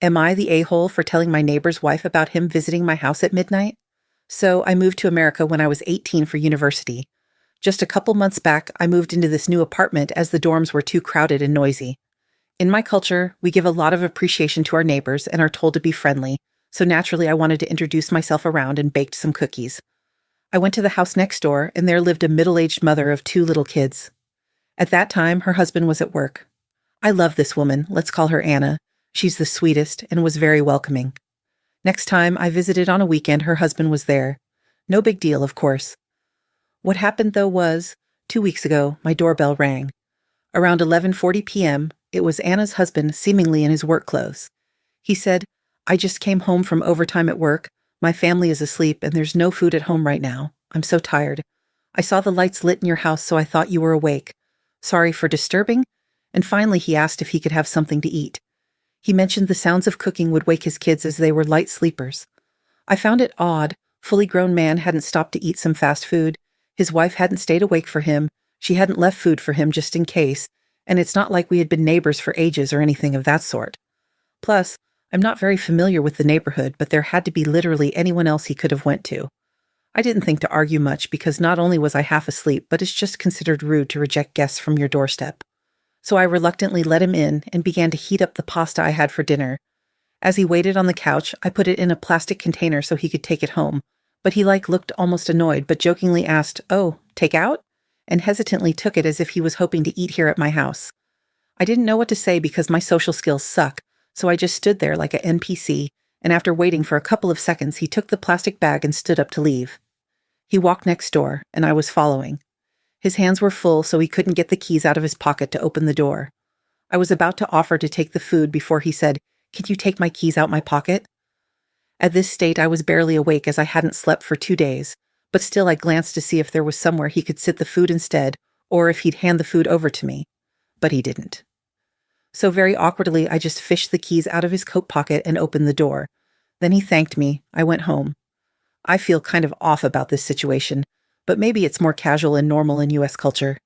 Am I the a-hole for telling my neighbor's wife about him visiting my house at midnight? So I moved to America when I was 18 for university. Just a couple months back, I moved into this new apartment as the dorms were too crowded and noisy. In my culture, we give a lot of appreciation to our neighbors and are told to be friendly, so naturally I wanted to introduce myself around and baked some cookies. I went to the house next door, and there lived a middle-aged mother of two little kids. At that time, her husband was at work. I love this woman, let's call her Anna. She's the sweetest and was very welcoming. Next time I visited on a weekend, her husband was there. No big deal, of course. What happened, though, was, 2 weeks ago, my doorbell rang. Around 11:40 p.m., it was Anna's husband, seemingly in his work clothes. He said, "I just came home from overtime at work. My family is asleep and there's no food at home right now. I'm so tired. I saw the lights lit in your house, so I thought you were awake. Sorry for disturbing." And finally he asked if he could have something to eat. He mentioned the sounds of cooking would wake his kids as they were light sleepers. I found it odd. Fully grown man hadn't stopped to eat some fast food. His wife hadn't stayed awake for him. She hadn't left food for him just in case. And it's not like we had been neighbors for ages or anything of that sort. Plus, I'm not very familiar with the neighborhood, but there had to be literally anyone else he could have went to. I didn't think to argue much because not only was I half asleep, but it's just considered rude to reject guests from your doorstep. So I reluctantly let him in and began to heat up the pasta I had for dinner. As he waited on the couch, I put it in a plastic container so he could take it home, but he looked almost annoyed, but jokingly asked, "Oh, take out?" and hesitantly took it as if he was hoping to eat here at my house. I didn't know what to say because my social skills suck, so I just stood there like a NPC, and after waiting for a couple of seconds, he took the plastic bag and stood up to leave. He walked next door, and I was following. His hands were full, so he couldn't get the keys out of his pocket to open the door. I was about to offer to take the food before he said, "Can you take my keys out my pocket?" At this state, I was barely awake as I hadn't slept for 2 days, but still I glanced to see if there was somewhere he could sit the food instead, or if he'd hand the food over to me. But he didn't. So very awkwardly, I just fished the keys out of his coat pocket and opened the door. Then he thanked me. I went home. I feel kind of off about this situation, but maybe it's more casual and normal in US culture.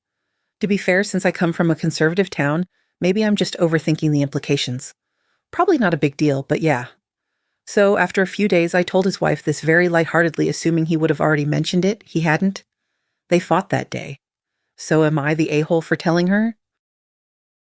To be fair, since I come from a conservative town, maybe I'm just overthinking the implications. Probably not a big deal, but yeah. So after a few days, I told his wife this very lightheartedly, assuming he would have already mentioned it. He hadn't. They fought that day. So am I the a-hole for telling her?